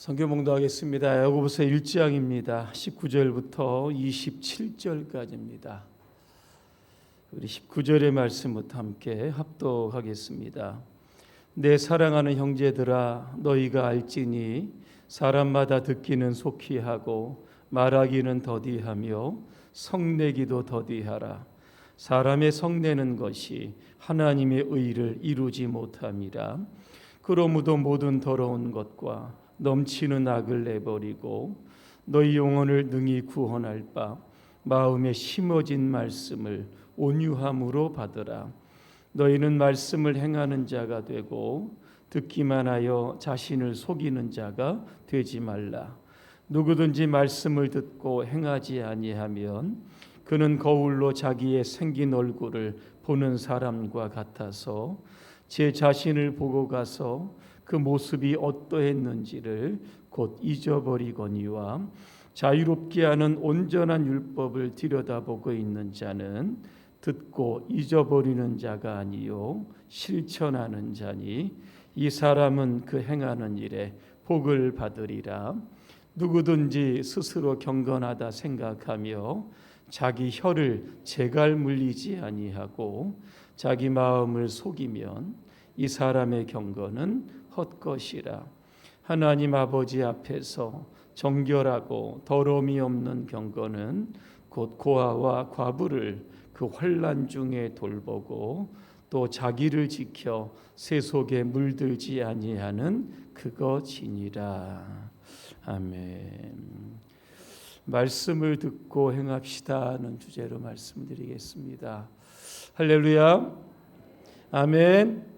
성경 봉독하겠습니다. 야고보서 1장입니다. 19절부터 27절까지입니다. 우리 19절의 말씀부터 함께 합독하겠습니다. 내 사랑하는 형제들아, 너희가 알지니 사람마다 듣기는 속히 하고 말하기는 더디하며 성내기도 더디하라. 사람의 성내는 것이 하나님의 의를 이루지 못함이라. 그러므로 모든 더러운 것과 넘치는 악을 내버리고 너희 영혼을 능히 구원할 바 마음에 심어진 말씀을 온유함으로 받으라. 너희는 말씀을 행하는 자가 되고 듣기만 하여 자신을 속이는 자가 되지 말라. 누구든지 말씀을 듣고 행하지 아니하면 그는 거울로 자기의 생긴 얼굴을 보는 사람과 같아서 제 자신을 보고 가서 그 모습이 어떠했는지를 곧 잊어버리거니와 자유롭게 하는 온전한 율법을 들여다보고 있는 자는 듣고 잊어버리는 자가 아니요 실천하는 자니 이 사람은 그 행하는 일에 복을 받으리라. 누구든지 스스로 경건하다 생각하며 자기 혀를 재갈 물리지 아니하고 자기 마음을 속이면 이 사람의 경건은 헛것이라. 하나님 아버지 앞에서 정결하고 더러움이 없는 경건은 곧 고아와 과부를 그 환난 중에 돌보고 또 자기를 지켜 새 속에 물들지 아니하는 그것이니라. 아멘. 말씀을 듣고 행합시다는 주제로 말씀드리겠습니다. 할렐루야. 아멘.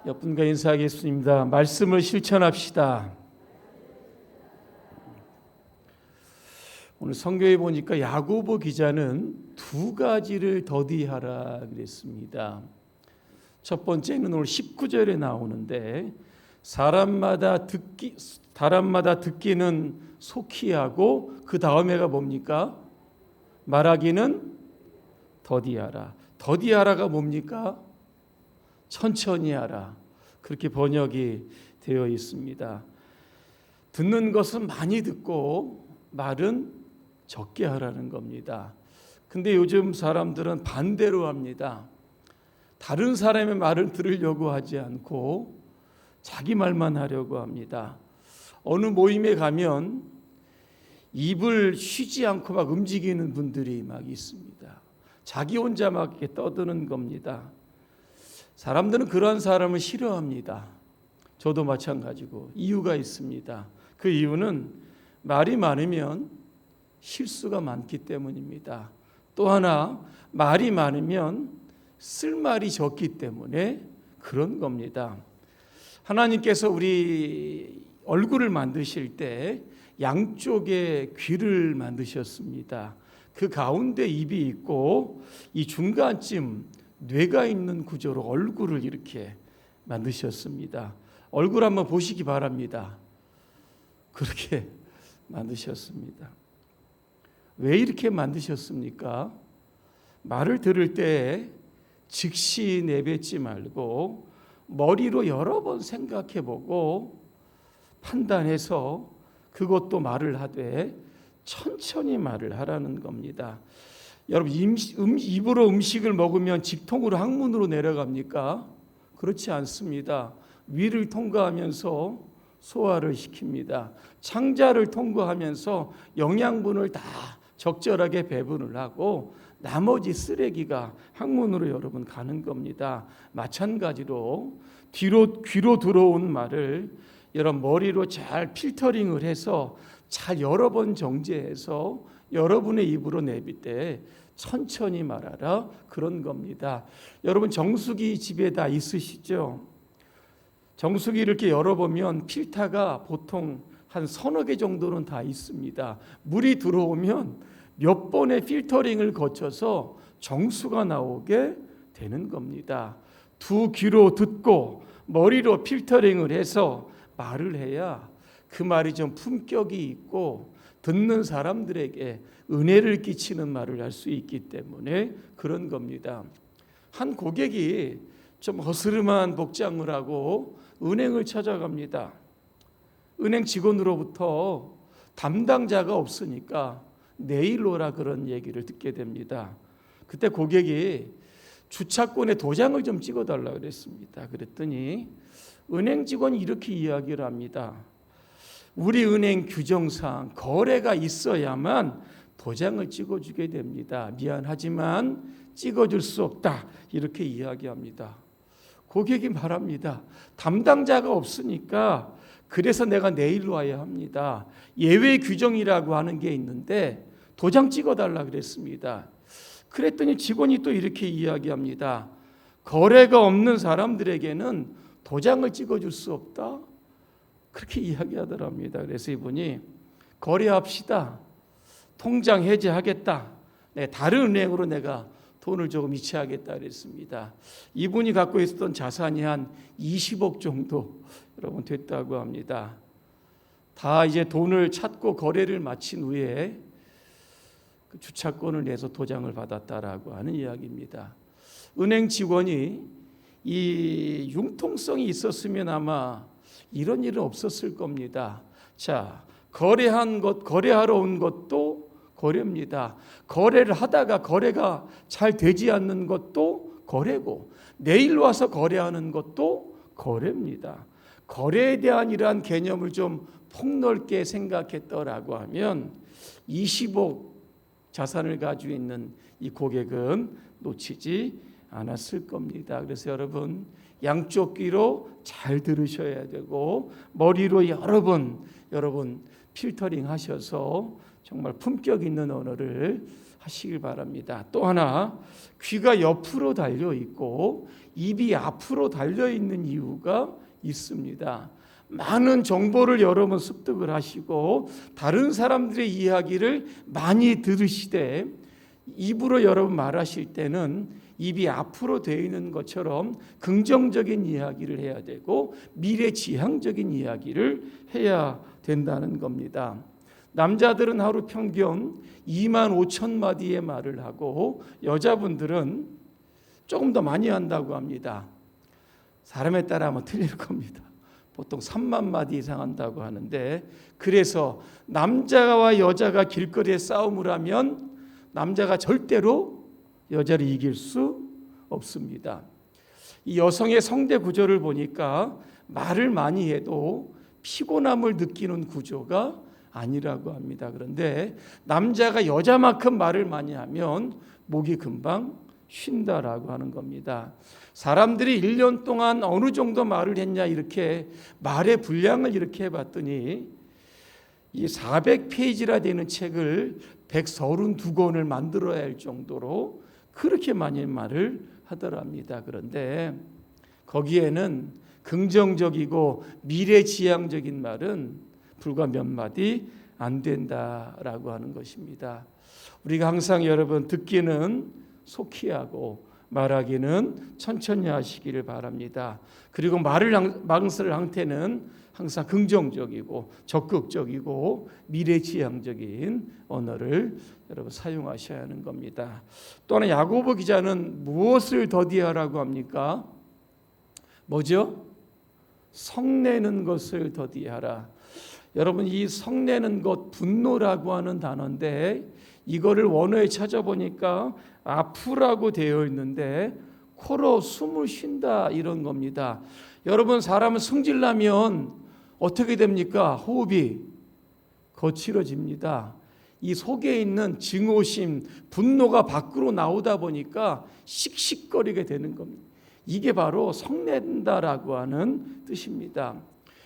옆분과 인사하겠습니다. 말씀을 실천합시다. 오늘 성경에 보니까 야고보 기자는 두 가지를 더디하라 그랬습니다. 첫 번째는 오늘 19절에 나오는데 사람마다 듣기는 속히 하고 그 다음에가 뭡니까? 말하기는 더디하라. 더디하라가 뭡니까? 천천히 하라. 그렇게 번역이 되어 있습니다. 듣는 것은 많이 듣고 말은 적게 하라는 겁니다. 근데 요즘 사람들은 반대로 합니다. 다른 사람의 말을 들으려고 하지 않고 자기 말만 하려고 합니다. 어느 모임에 가면 입을 쉬지 않고 막 움직이는 분들이 막 있습니다. 자기 혼자 막 이렇게 떠드는 겁니다. 사람들은 그러한 사람을 싫어합니다. 저도 마찬가지고 이유가 있습니다. 그 이유는 말이 많으면 실수가 많기 때문입니다. 또 하나 말이 많으면 쓸 말이 적기 때문에 그런 겁니다. 하나님께서 우리 얼굴을 만드실 때 양쪽에 귀를 만드셨습니다. 그 가운데 입이 있고 이 중간쯤 뇌가 있는 구조로 얼굴을 이렇게 만드셨습니다. 얼굴 한번 보시기 바랍니다. 그렇게 만드셨습니다. 왜 이렇게 만드셨습니까? 말을 들을 때 즉시 내뱉지 말고 머리로 여러 번 생각해보고 판단해서 그것도 말을 하되 천천히 말을 하라는 겁니다. 여러분 입으로 음식을 먹으면 직통으로 항문으로 내려갑니까? 그렇지 않습니다. 위를 통과하면서 소화를 시킵니다. 창자를 통과하면서 영양분을 다 적절하게 배분을 하고 나머지 쓰레기가 항문으로 여러분 가는 겁니다. 마찬가지로 귀로 들어온 말을 여러분 머리로 잘 필터링을 해서 잘 여러 번 정제해서 여러분의 입으로 내빌 때 천천히 말하라 그런 겁니다. 여러분 정수기 집에 다 있으시죠? 정수기 이렇게 열어보면 필터가 보통 한 서너 개 정도는 다 있습니다. 물이 들어오면 몇 번의 필터링을 거쳐서 정수가 나오게 되는 겁니다. 두 귀로 듣고 머리로 필터링을 해서 말을 해야 그 말이 좀 품격이 있고 듣는 사람들에게 은혜를 끼치는 말을 할 수 있기 때문에 그런 겁니다. 한 고객이 좀 허스름한 복장을 하고 은행을 찾아갑니다. 은행 직원으로부터 담당자가 없으니까 내일 오라 그런 얘기를 듣게 됩니다. 그때 고객이 주차권에 도장을 좀 찍어달라고 그랬습니다. 그랬더니 은행 직원이 이렇게 이야기를 합니다. 우리 은행 규정상 거래가 있어야만 도장을 찍어주게 됩니다. 미안하지만 찍어줄 수 없다. 이렇게 이야기합니다. 고객이 말합니다. 담당자가 없으니까 그래서 내가 내일 와야 합니다. 예외 규정이라고 하는 게 있는데 도장 찍어달라 그랬습니다. 그랬더니 직원이 또 이렇게 이야기합니다. 거래가 없는 사람들에게는 도장을 찍어줄 수 없다. 그렇게 이야기하더랍니다. 그래서 이분이 거래합시다. 통장 해지하겠다. 네, 다른 은행으로 내가 돈을 조금 이체하겠다 그랬습니다. 이분이 갖고 있었던 자산이 한 20억 정도 여러분 됐다고 합니다. 다 이제 돈을 찾고 거래를 마친 후에 그 주차권을 내서 도장을 받았다라고 하는 이야기입니다. 은행 직원이 이 융통성이 있었으면 아마 이런 일은 없었을 겁니다. 자, 거래하러 온 것도 거래입니다. 거래를 하다가 거래가 잘 되지 않는 것도 거래고, 내일 와서 거래하는 것도 거래입니다. 거래에 대한 이러한 개념을 좀 폭넓게 생각했더라고 하면 20억 자산을 가지고 있는 이 고객은 놓치지 않았을 겁니다. 그래서 여러분 양쪽 귀로 잘 들으셔야 되고 머리로 여러분 필터링 하셔서 정말 품격 있는 언어를 하시길 바랍니다. 또 하나, 귀가 옆으로 달려 있고 입이 앞으로 달려 있는 이유가 있습니다. 많은 정보를 여러분 습득을 하시고 다른 사람들의 이야기를 많이 들으시되 입으로 여러분 말하실 때는 입이 앞으로 되어 있는 것처럼 긍정적인 이야기를 해야 되고 미래지향적인 이야기를 해야 된다는 겁니다. 남자들은 하루 평균 2만 5천 마디의 말을 하고 여자분들은 조금 더 많이 한다고 합니다. 사람에 따라 아마 틀릴 겁니다. 보통 3만 마디 이상 한다고 하는데, 그래서 남자와 여자가 길거리에 싸움을 하면 남자가 절대로 여자를 이길 수 없습니다. 이 여성의 성대 구조를 보니까 말을 많이 해도 피곤함을 느끼는 구조가 아니라고 합니다. 그런데 남자가 여자만큼 말을 많이 하면 목이 금방 쉰다라고 하는 겁니다. 사람들이 1년 동안 어느 정도 말을 했냐 이렇게 말의 분량을 이렇게 해봤더니 이 400페이지나 되는 책을 132권을 만들어야 할 정도로 그렇게 많이 말을 하더랍니다. 그런데 거기에는 긍정적이고 미래지향적인 말은 불과 몇 마디 안 된다라고 하는 것입니다. 우리가 항상 여러분 듣기는 속히 하고 말하기는 천천히 하시기를 바랍니다. 그리고 망설 상태는 항상 긍정적이고 적극적이고 미래지향적인 언어를 여러분 사용하셔야 하는 겁니다. 또 하나 야고보 기자는 무엇을 더디하라고 합니까? 뭐죠? 성내는 것을 더디하라. 여러분 이 성내는 것 분노라고 하는 단어인데 이거를 원어에 찾아보니까 아프라고 되어 있는데 코로 숨을 쉰다 이런 겁니다. 여러분 사람은 승질나면 어떻게 됩니까? 호흡이 거칠어집니다. 이 속에 있는 증오심, 분노가 밖으로 나오다 보니까 씩씩거리게 되는 겁니다. 이게 바로 성낸다라고 하는 뜻입니다.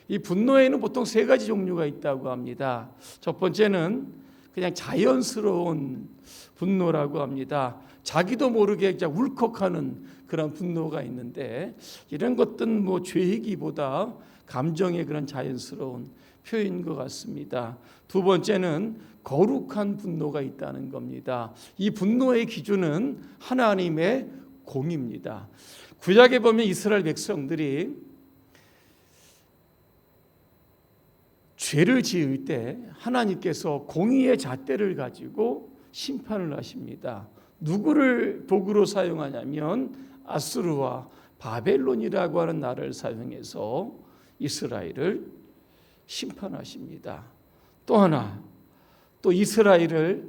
이 분노에는 보통 세 가지 종류가 있다고 합니다. 첫 번째는 그냥 자연스러운 분노라고 합니다. 자기도 모르게 그냥 울컥하는 그런 분노가 있는데 이런 것들은 뭐 죄이기보다 감정의 그런 자연스러운 표현인 것 같습니다. 두 번째는 거룩한 분노가 있다는 겁니다. 이 분노의 기준은 하나님의 공입니다. 구약에 보면 이스라엘 백성들이 죄를 지을 때 하나님께서 공의의 잣대를 가지고 심판을 하십니다. 누구를 도구로 사용하냐면 아수르와 바벨론이라고 하는 나라를 사용해서 이스라엘을 심판하십니다. 또 하나, 또 이스라엘을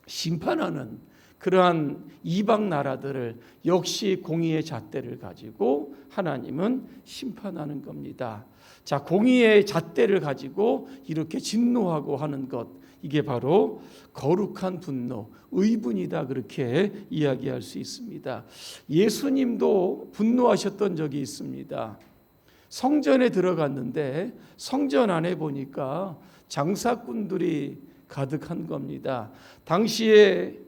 심판하는 그러한 이방 나라들을 역시 공의의 잣대를 가지고 하나님은 심판하는 겁니다. 자, 공의의 잣대를 가지고 이렇게 진노하고 하는 것, 이게 바로 거룩한 분노, 의분이다, 그렇게 이야기할 수 있습니다. 예수님도 분노하셨던 적이 있습니다. 성전에 들어갔는데 성전 안에 보니까 장사꾼들이 가득한 겁니다. 당시에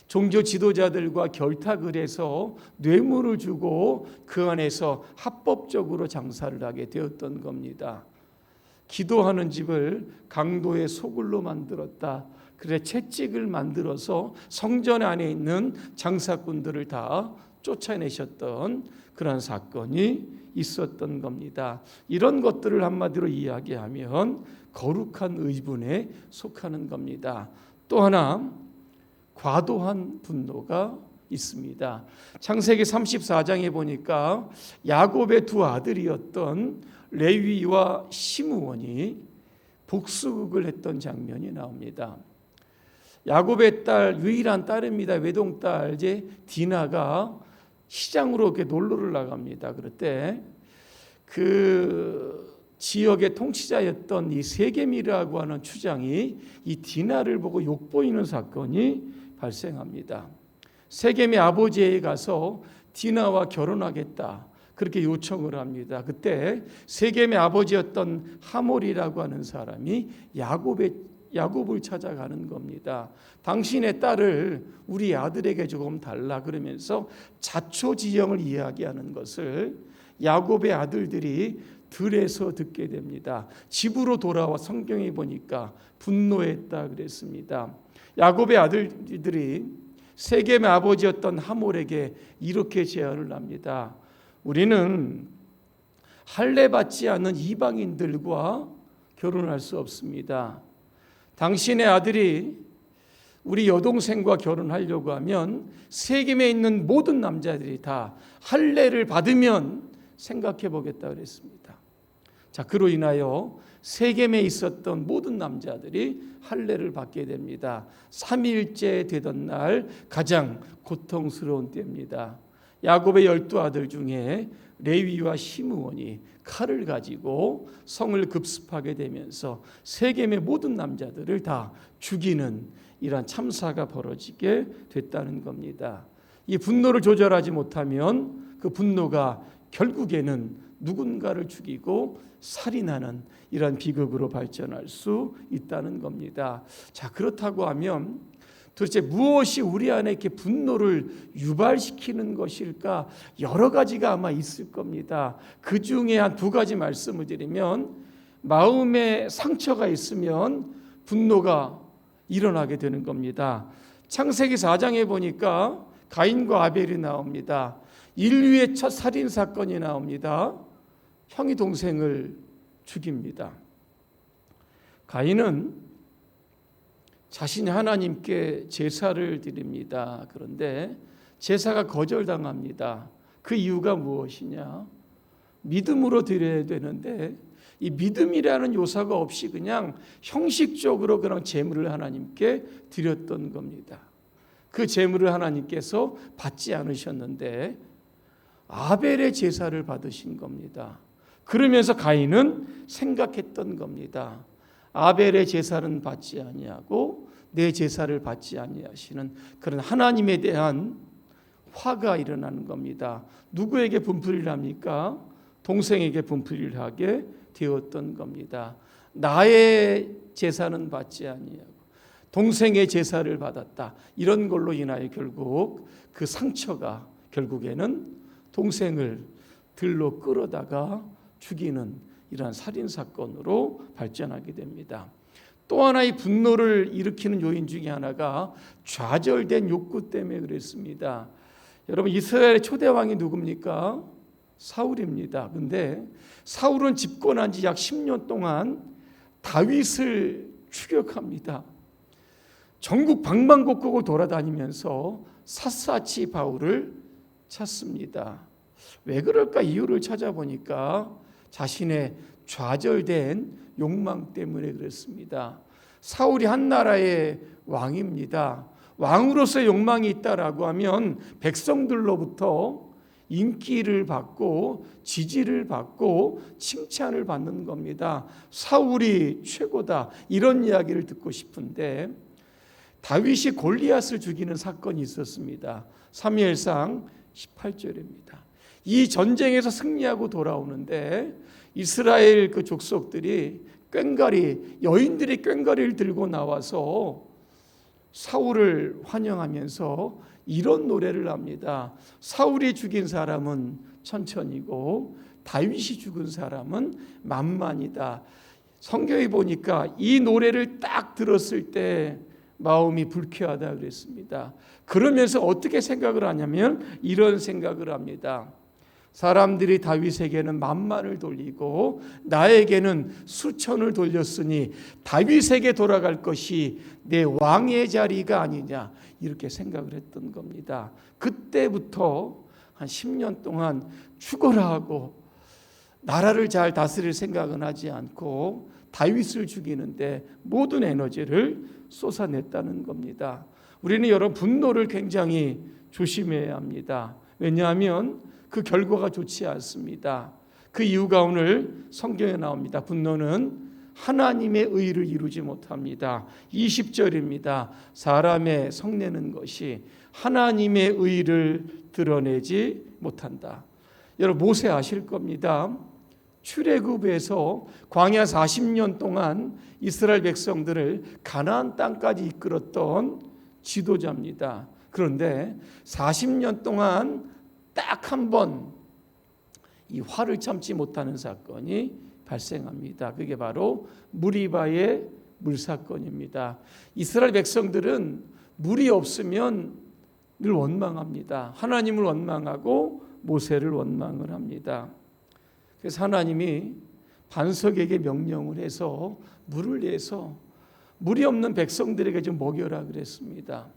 종교 지도자들과 결탁을 해서 뇌물을 주고 그 안에서 합법적으로 장사를 하게 되었던 겁니다. 기도하는 집을 강도의 소굴로 만들었다. 그래 채찍을 만들어서 성전 안에 있는 장사꾼들을 다 쫓아내셨던 그런 사건이 있었던 겁니다. 이런 것들을 한마디로 이야기하면 거룩한 의분에 속하는 겁니다. 또 하나, 과도한 분노가 있습니다. 창세기 34장에 보니까 야곱의 두 아들이었던 레위와 시므온이 복수극을 했던 장면이 나옵니다. 야곱의 딸, 유일한 딸입니다. 외동딸 이제 디나가 시장으로 이렇게 놀러를 나갑니다. 그럴 때 그 지역의 통치자였던 이 세겜이라고 하는 추장이 이 디나를 보고 욕보이는 사건이 발생합니다. 세겜의 아버지에 가서 디나와 결혼하겠다, 그렇게 요청을 합니다. 그때 세겜의 아버지였던 하몰이라고 하는 사람이 야곱을 찾아가는 겁니다. 당신의 딸을 우리 아들에게 조금 달라, 그러면서 자초지종을 이야기하는 것을 야곱의 아들들이 들에서 듣게 됩니다. 집으로 돌아와 성경에 보니까 분노했다 그랬습니다. 야곱의 아들들이 세겜의 아버지였던 하몰에게 이렇게 제안을 합니다. 우리는 할례 받지 않는 이방인들과 결혼할 수 없습니다. 당신의 아들이 우리 여동생과 결혼하려고 하면 세겜에 있는 모든 남자들이 다 할례를 받으면 생각해 보겠다 그랬습니다. 자, 그로 인하여 세겜에 있었던 모든 남자들이 할례를 받게 됩니다. 3일째 되던 날 가장 고통스러운 때입니다. 야곱의 12아들 중에 레위와 시므온이 칼을 가지고 성을 급습하게 되면서 세겜의 모든 남자들을 다 죽이는 이러한 참사가 벌어지게 됐다는 겁니다. 이 분노를 조절하지 못하면 그 분노가 결국에는 누군가를 죽이고 살인하는 이런 비극으로 발전할 수 있다는 겁니다. 자, 그렇다고 하면 도대체 무엇이 우리 안에 이렇게 분노를 유발시키는 것일까? 여러 가지가 아마 있을 겁니다. 그 중에 한 두 가지 말씀을 드리면, 마음에 상처가 있으면 분노가 일어나게 되는 겁니다. 창세기 4장에 보니까 가인과 아벨이 나옵니다. 인류의 첫 살인 사건이 나옵니다. 형이 동생을 죽입니다. 가인은 자신이 하나님께 제사를 드립니다. 그런데 제사가 거절당합니다. 그 이유가 무엇이냐? 믿음으로 드려야 되는데 이 믿음이라는 요소가 없이 그냥 형식적으로 그런 제물을 하나님께 드렸던 겁니다. 그 제물을 하나님께서 받지 않으셨는데 아벨의 제사를 받으신 겁니다. 그러면서 가인은 생각했던 겁니다. 아벨의 제사는 받지 아니하고 내 제사를 받지 아니하시는 그런 하나님에 대한 화가 일어나는 겁니다. 누구에게 분풀이를 합니까? 동생에게 분풀이를 하게 되었던 겁니다. 나의 제사는 받지 아니하고 동생의 제사를 받았다. 이런 걸로 인하여 결국 그 상처가 결국에는 동생을 들로 끌어다가 죽이는 이러한 살인사건으로 발전하게 됩니다. 또 하나의 분노를 일으키는 요인 중에 하나가 좌절된 욕구 때문에 그랬습니다. 여러분, 이스라엘의 초대왕이 누굽니까? 사울입니다. 그런데 사울은 집권한 지 약 10년 동안 다윗을 추격합니다. 전국 방방곡곡을 돌아다니면서 샅샅이 바울을 찾습니다. 왜 그럴까 이유를 찾아보니까 자신의 좌절된 욕망 때문에 그렇습니다. 사울이 한 나라의 왕입니다. 왕으로서 욕망이 있다라고 하면 백성들로부터 인기를 받고 지지를 받고 칭찬을 받는 겁니다. 사울이 최고다, 이런 이야기를 듣고 싶은데 다윗이 골리앗을 죽이는 사건이 있었습니다. 사무엘상 18절입니다. 이 전쟁에서 승리하고 돌아오는데 이스라엘 그 족속들이 여인들이 꽹과리를 들고 나와서 사울을 환영하면서 이런 노래를 합니다. 사울이 죽인 사람은 천천히고 다윗이 죽은 사람은 만만이다. 성경에 보니까 이 노래를 딱 들었을 때 마음이 불쾌하다 그랬습니다. 그러면서 어떻게 생각을 하냐면 이런 생각을 합니다. 사람들이 다윗에게는 만만을 돌리고 나에게는 수천을 돌렸으니 다윗에게 돌아갈 것이 내 왕의 자리가 아니냐, 이렇게 생각을 했던 겁니다. 그때부터 한 10년 동안 죽어라 하고 나라를 잘 다스릴 생각은 하지 않고 다윗을 죽이는데 모든 에너지를 쏟아냈다는 겁니다. 우리는 여러분 분노를 굉장히 조심해야 합니다. 왜냐하면 그 결과가 좋지 않습니다. 그 이유가 오늘 성경에 나옵니다. 분노는 하나님의 의를 이루지 못합니다. 20절입니다. 사람의 성내는 것이 하나님의 의를 드러내지 못한다. 여러분 모세 아실 겁니다. 출애굽에서 광야 40년 동안 이스라엘 백성들을 가나안 땅까지 이끌었던 지도자입니다. 그런데 40년 동안 딱 한 번 이 화를 참지 못하는 사건이 발생합니다. 그게 바로 무리바의 물사건입니다. 이스라엘 백성들은 물이 없으면 늘 원망합니다. 하나님을 원망하고 모세를 원망을 합니다. 그래서 하나님이 반석에게 명령을 해서 물을 내서 물이 없는 백성들에게 좀 먹여라 그랬습니다.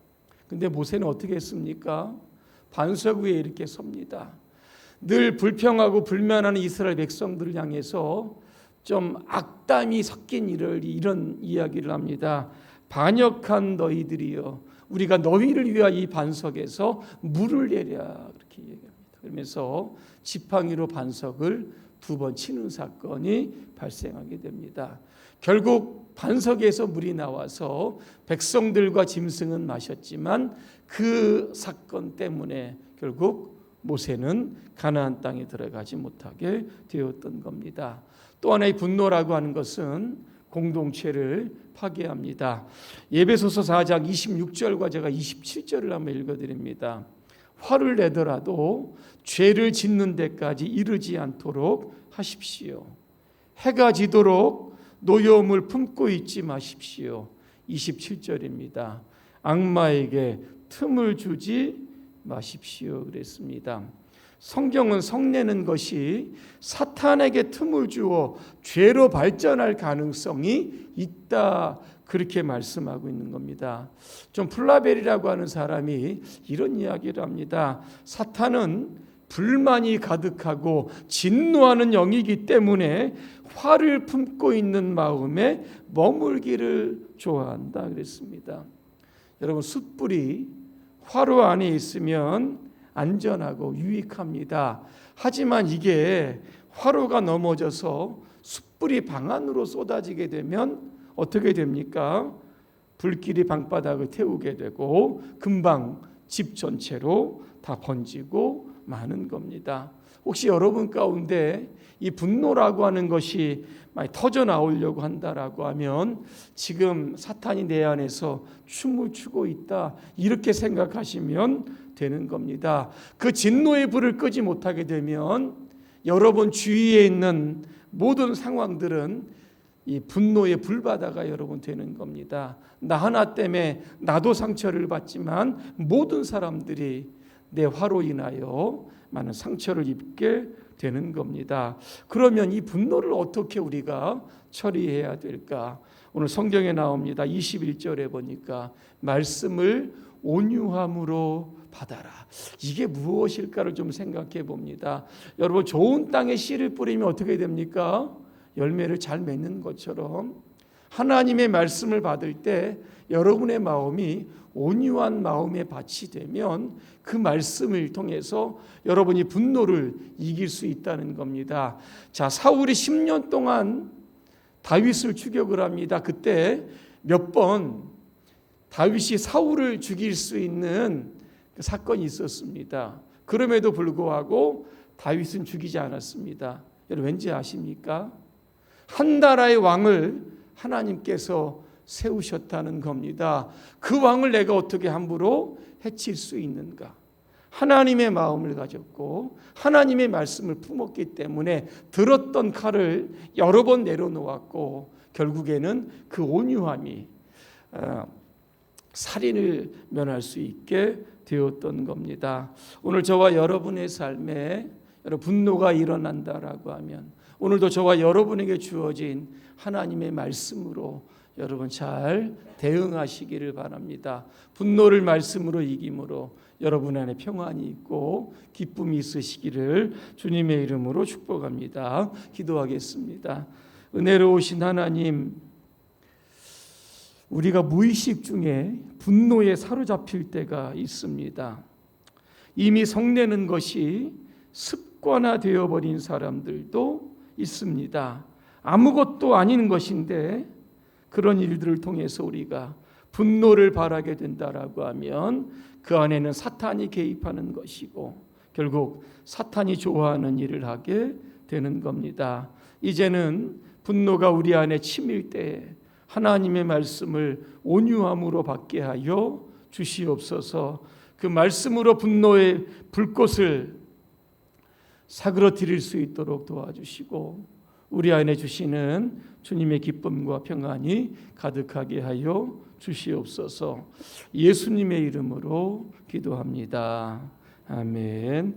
근데 모세는 어떻게 했습니까? 반석 위에 이렇게 섭니다. 늘 불평하고 불만하는 이스라엘 백성들을 향해서 좀 악담이 섞인 이런 이야기를 합니다. 반역한 너희들이여, 우리가 너희를 위하여 이 반석에서 물을 내랴, 그렇게 얘기합니다. 그러면서 지팡이로 반석을 2번 치는 사건이 발생하게 됩니다. 결국 반석에서 물이 나와서 백성들과 짐승은 마셨지만 그 사건 때문에 결국 모세는 가나안 땅에 들어가지 못하게 되었던 겁니다. 또 하나의 분노라고 하는 것은 공동체를 파괴합니다. 에베소서 4장 26절과 제가 27절을 한번 읽어드립니다. 화를 내더라도 죄를 짓는 데까지 이르지 않도록 하십시오. 해가 지도록 노여움을 품고 있지 마십시오. 27절입니다. 악마에게 틈을 주지 마십시오 그랬습니다. 성경은 성내는 것이 사탄에게 틈을 주어 죄로 발전할 가능성이 있다, 그렇게 말씀하고 있는 겁니다. 좀 플라벨이라고 하는 사람이 이런 이야기를 합니다. 사탄은 불만이 가득하고 진노하는 영이기 때문에 화를 품고 있는 마음에 머물기를 좋아한다 그랬습니다. 여러분 숯불이 화로 안에 있으면 안전하고 유익합니다. 하지만 이게 화로가 넘어져서 숯불이 방 안으로 쏟아지게 되면 어떻게 됩니까? 불길이 방바닥을 태우게 되고 금방 집 전체로 다 번지고 마는 겁니다. 혹시 여러분 가운데 이 분노라고 하는 것이 많이 터져 나오려고 한다라고 하면 지금 사탄이 내 안에서 춤을 추고 있다, 이렇게 생각하시면 되는 겁니다. 그 진노의 불을 끄지 못하게 되면 여러분 주위에 있는 모든 상황들은 이 분노의 불바다가 여러분 되는 겁니다. 나 하나 때문에 나도 상처를 받지만 모든 사람들이 내 화로 인하여 많은 상처를 입게 되는 겁니다. 그러면 이 분노를 어떻게 우리가 처리해야 될까? 오늘 성경에 나옵니다. 21절에 보니까 말씀을 온유함으로 받아라. 이게 무엇일까를 좀 생각해 봅니다. 여러분 좋은 땅에 씨를 뿌리면 어떻게 됩니까? 열매를 잘 맺는 것처럼 하나님의 말씀을 받을 때 여러분의 마음이 온유한 마음의 밭이 되면 그 말씀을 통해서 여러분이 분노를 이길 수 있다는 겁니다. 자, 사울이 10년 동안 다윗을 추격을 합니다. 그때 몇 번 다윗이 사울을 죽일 수 있는 그 사건이 있었습니다. 그럼에도 불구하고 다윗은 죽이지 않았습니다. 여러분 왠지 아십니까? 한 나라의 왕을 하나님께서 세우셨다는 겁니다. 그 왕을 내가 어떻게 함부로 해칠 수 있는가? 하나님의 마음을 가졌고 하나님의 말씀을 품었기 때문에 들었던 칼을 여러 번 내려놓았고 결국에는 그 온유함이 살인을 면할 수 있게 되었던 겁니다. 오늘 저와 여러분의 삶에 분노가 일어난다라고 하면 오늘도 저와 여러분에게 주어진 하나님의 말씀으로 여러분 잘 대응하시기를 바랍니다. 분노를 말씀으로 이김으로 여러분 안에 평안이 있고 기쁨이 있으시기를 주님의 이름으로 축복합니다. 기도하겠습니다. 은혜로우신 하나님, 우리가 무의식 중에 분노에 사로잡힐 때가 있습니다. 이미 성내는 것이 습관화되어 버린 사람들도 있습니다. 아무것도 아닌 것인데 그런 일들을 통해서 우리가 분노를 발하게 된다라고 하면 그 안에는 사탄이 개입하는 것이고 결국 사탄이 좋아하는 일을 하게 되는 겁니다. 이제는 분노가 우리 안에 치밀 때 하나님의 말씀을 온유함으로 받게 하여 주시옵소서. 그 말씀으로 분노의 불꽃을 사그러뜨릴 수 있도록 도와주시고 우리 안에 주시는 주님의 기쁨과 평안이 가득하게 하여 주시옵소서. 예수님의 이름으로 기도합니다. 아멘.